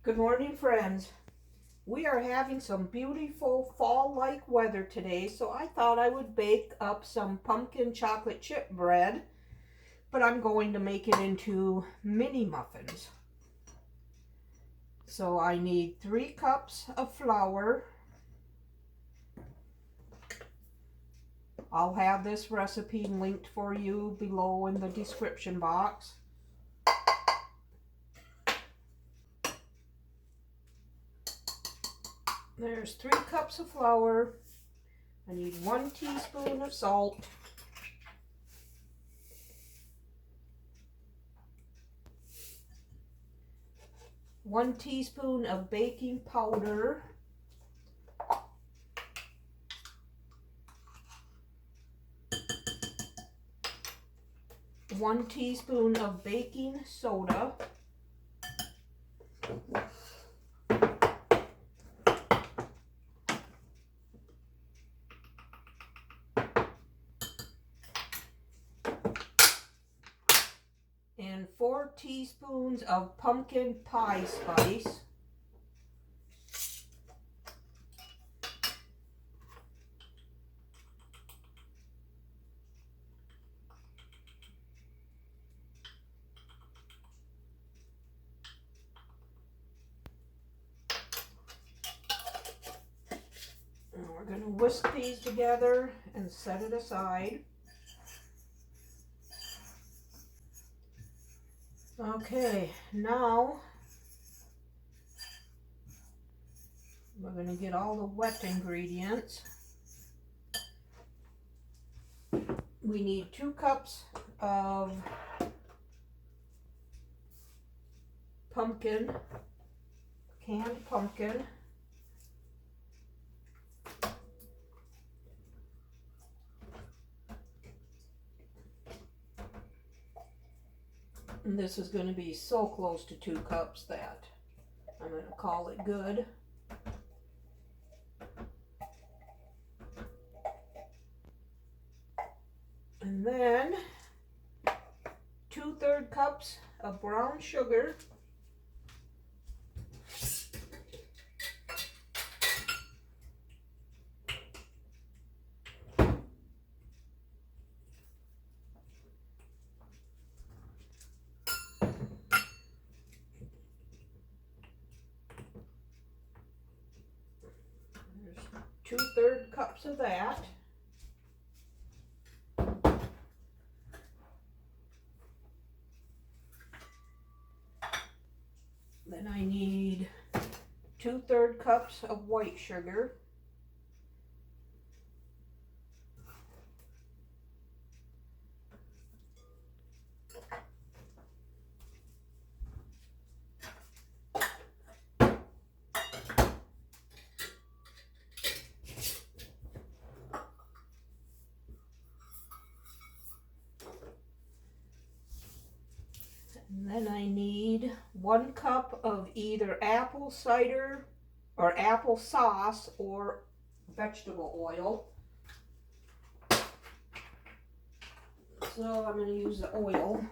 Good morning, friends. We are having some beautiful fall-like weather today, so I thought I would bake up some pumpkin chocolate chip bread, but I'm going to make it into mini muffins. So I need 3 cups of flour. I'll have this recipe linked for you below in the description box. There's 3 cups of flour. I need 1 teaspoon of salt. One teaspoon of baking powder. 1 teaspoon of baking soda. And 4 teaspoons of pumpkin pie spice. And we're going to whisk these together and set it aside. Okay, now we're going to get all the wet ingredients. We need 2 cups of pumpkin, canned pumpkin. And this is going to be so close to 2 cups that I'm going to call it good. And then 2/3 cups of brown sugar. There's 2/3 cups of that. Then I need 2/3 cups of white sugar. And then I need 1 cup of either apple cider or apple sauce or vegetable oil. So I'm going to use the oil.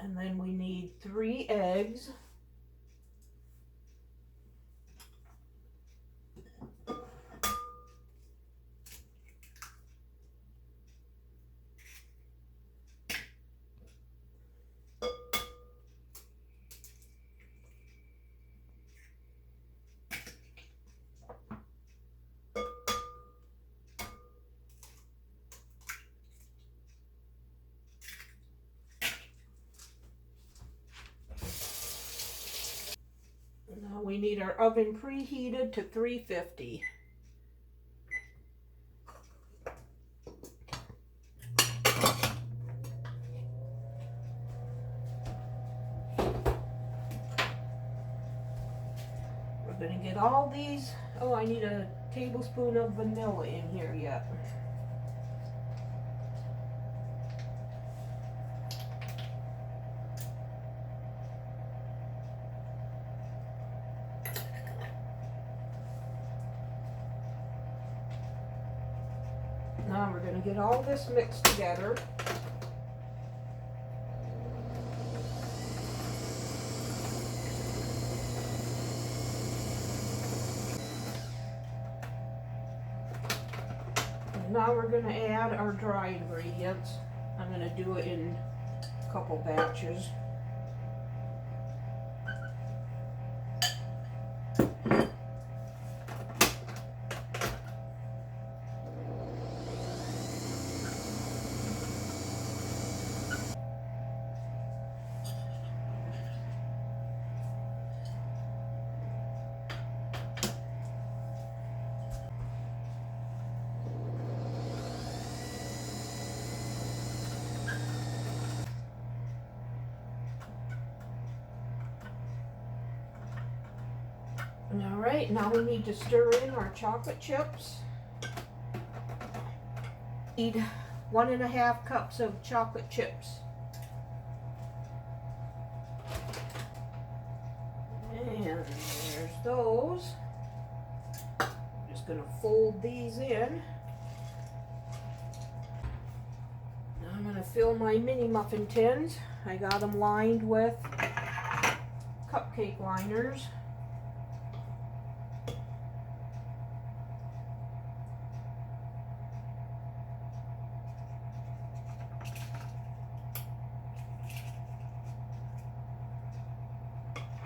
And then we need 3 eggs. Now we need our oven preheated to 350. We're going to get all these. Oh, I need a tablespoon of vanilla in here yet. Now we're going to get all this mixed together. And now we're going to add our dry ingredients. I'm going to do it in a couple batches. Alright, now we need to stir in our chocolate chips. Need 1.5 cups of chocolate chips. And there's those. I'm just going to fold these in. Now I'm going to fill my mini muffin tins. I got them lined with cupcake liners.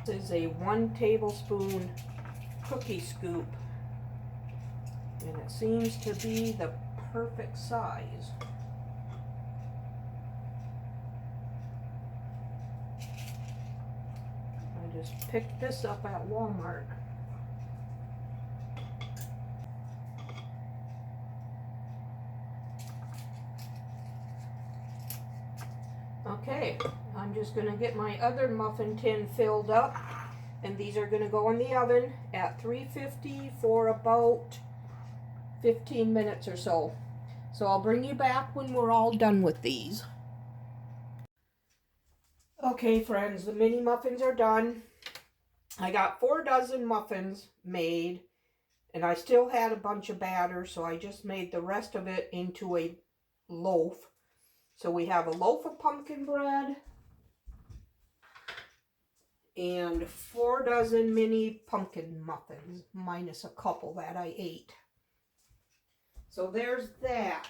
This is a 1 tablespoon cookie scoop, and it seems to be the perfect size. I just picked this up at Walmart. Okay, I'm just going to get my other muffin tin filled up, and these are going to go in the oven at 350 for about 15 minutes or so. So I'll bring you back when we're all done with these. Okay friends, the mini muffins are done. I got 4 dozen muffins made, and I still had a bunch of batter, so I just made the rest of it into a loaf. So we have a loaf of pumpkin bread and 4 dozen mini pumpkin muffins, minus a couple that I ate. So there's that.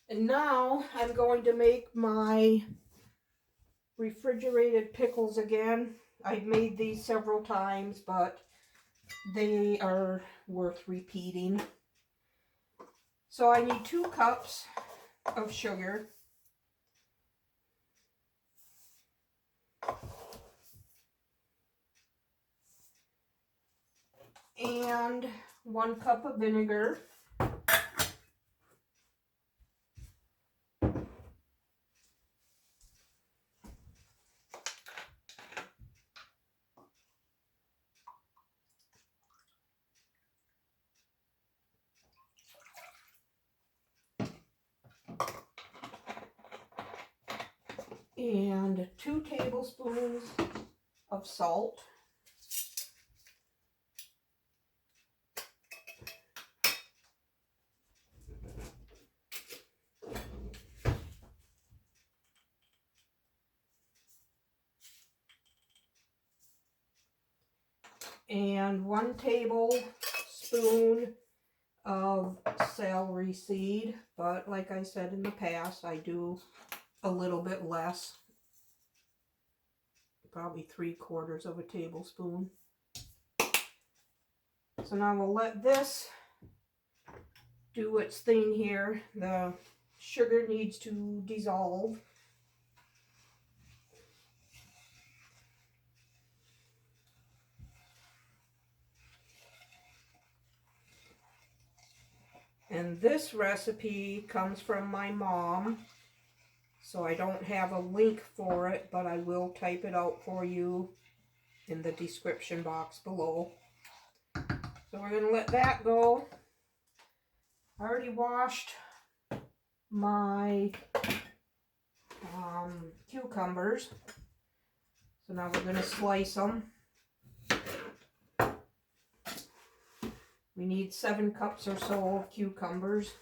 And now I'm going to make my refrigerated pickles again. I've made these several times, but they are worth repeating. So I need 2 cups of sugar, and 1 cup of vinegar, and 2 tablespoons of salt, and 1 tablespoon of celery seed, but like I said in the past, I do a little bit less, probably 3/4 of a tablespoon. So now we'll let this do its thing here. The sugar needs to dissolve. And this recipe comes from my mom, so I don't have a link for it, but I will type it out for you in the description box below. So we're going to let that go. I already washed my cucumbers, so now we're going to slice them. We need 7 cups or so of cucumbers.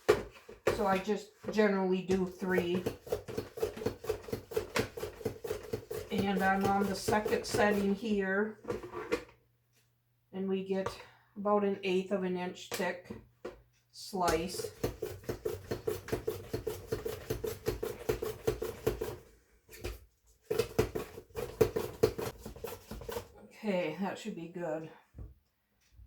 So I just generally do 3. And I'm on the second setting here. And we get about 1/8 of an inch thick slice. Okay, that should be good.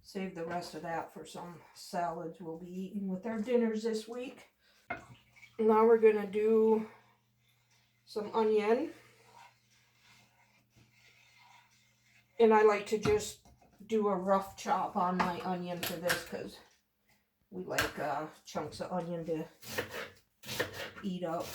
Save the rest of that for some salads we'll be eating with our dinners this week. Now we're gonna do some onion. And I like to just do a rough chop on my onion for this because we like chunks of onion to eat up.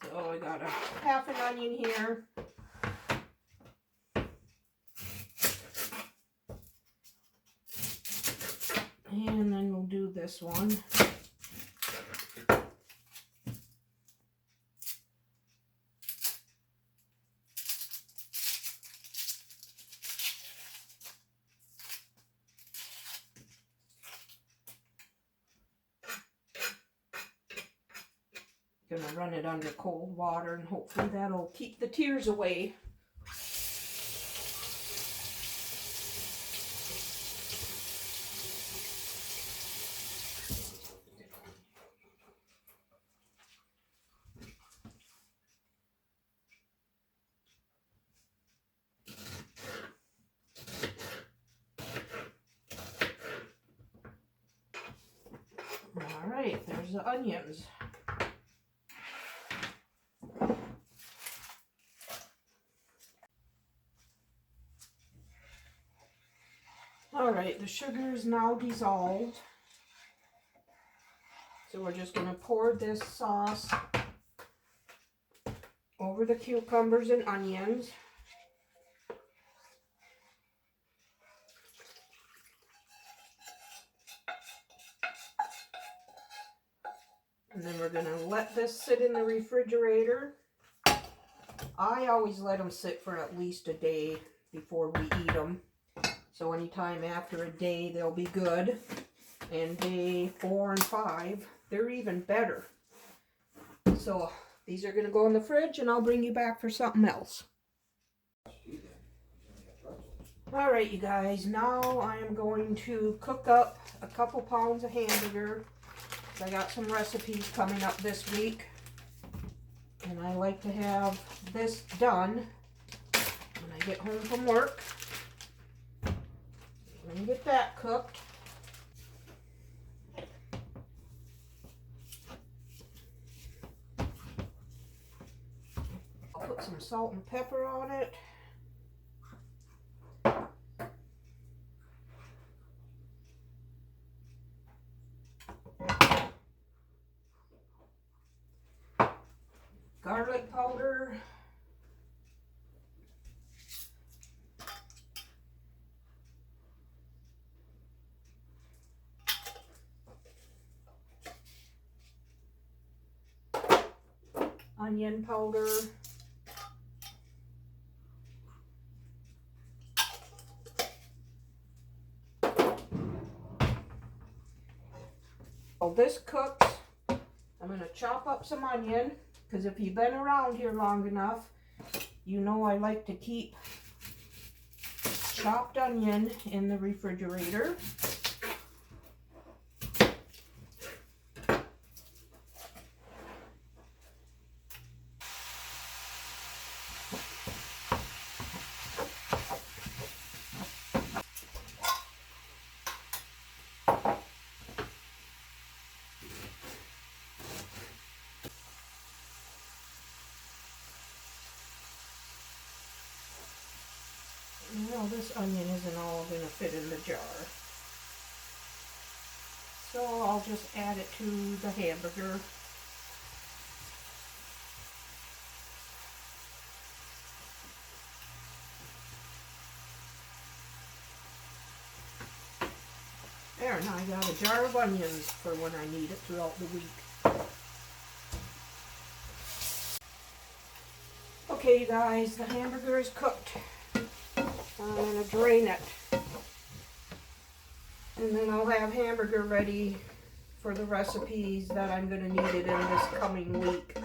So I got a half an onion here. And then we'll do this one. Gonna run it under cold water and hopefully that'll keep the tears away. All right, there's the onions. All right, the sugar is now dissolved. So we're just gonna pour this sauce over the cucumbers and onions. And then we're gonna let this sit in the refrigerator. I always let them sit for at least a day before we eat them. So anytime after a day, they'll be good. And day 4 and 5, they're even better. So these are gonna go in the fridge and I'll bring you back for something else. All right, you guys, now I am going to cook up a couple pounds of hamburger. I got some recipes coming up this week. And I like to have this done when I get home from work. Let me get that cooked. I'll put some salt and pepper on it. Garlic powder. Onion powder. While this cooks, I'm going to chop up some onion, because if you've been around here long enough, you know I like to keep chopped onion in the refrigerator. Well, this onion isn't all going to fit in the jar. So I'll just add it to the hamburger. There, now I got a jar of onions for when I need it throughout the week. Okay, guys, the hamburger is cooked. I'm going to drain it. And then I'll have hamburger ready for the recipes that I'm going to need it in this coming week.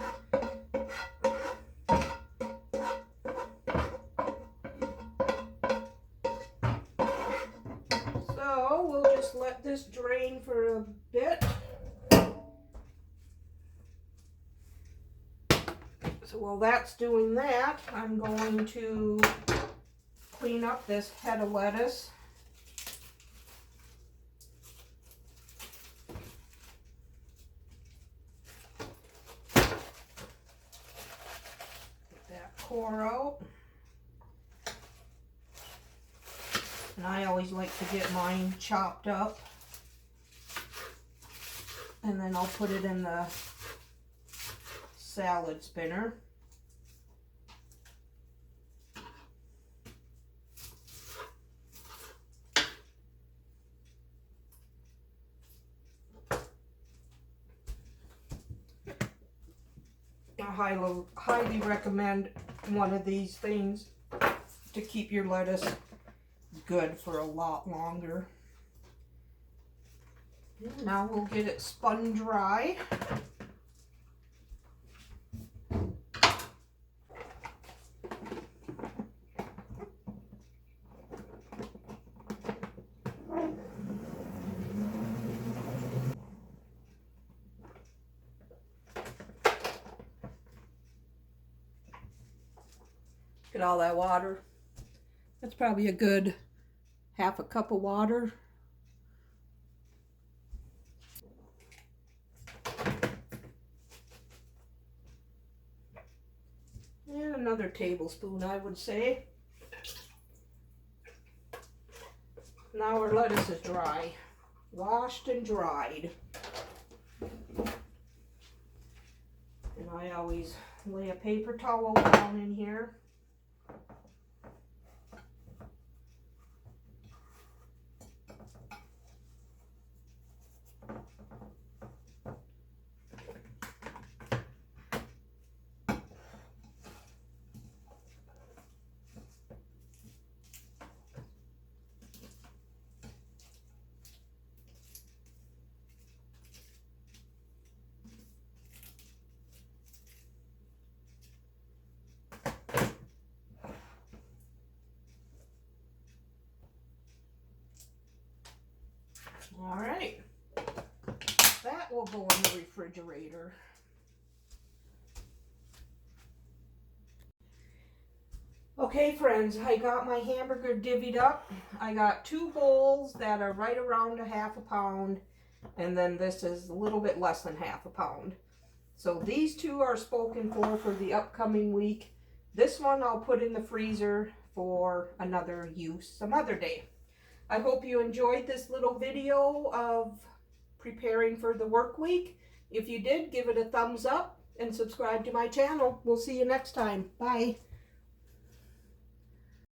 So we'll just let this drain for a bit. So while that's doing that, I'm going to clean up this head of lettuce. Get that core out. And I always like to get mine chopped up. And then I'll put it in the salad spinner. I highly recommend one of these things to keep your lettuce good for a lot longer. Now we'll get it spun dry. Get all that water. That's probably a good half a cup of water. And another tablespoon, I would say. Now our lettuce is dry, washed and dried. And I always lay a paper towel down in here. All right, that will go in the refrigerator. Okay, friends, I got my hamburger divvied up. I got 2 bowls that are right around a half a pound, and then this is a little bit less than half a pound. So these 2 are spoken for the upcoming week. This one I'll put in the freezer for another use some other day. I hope you enjoyed this little video of preparing for the work week. If you did, give it a thumbs up and subscribe to my channel. We'll see you next time. Bye.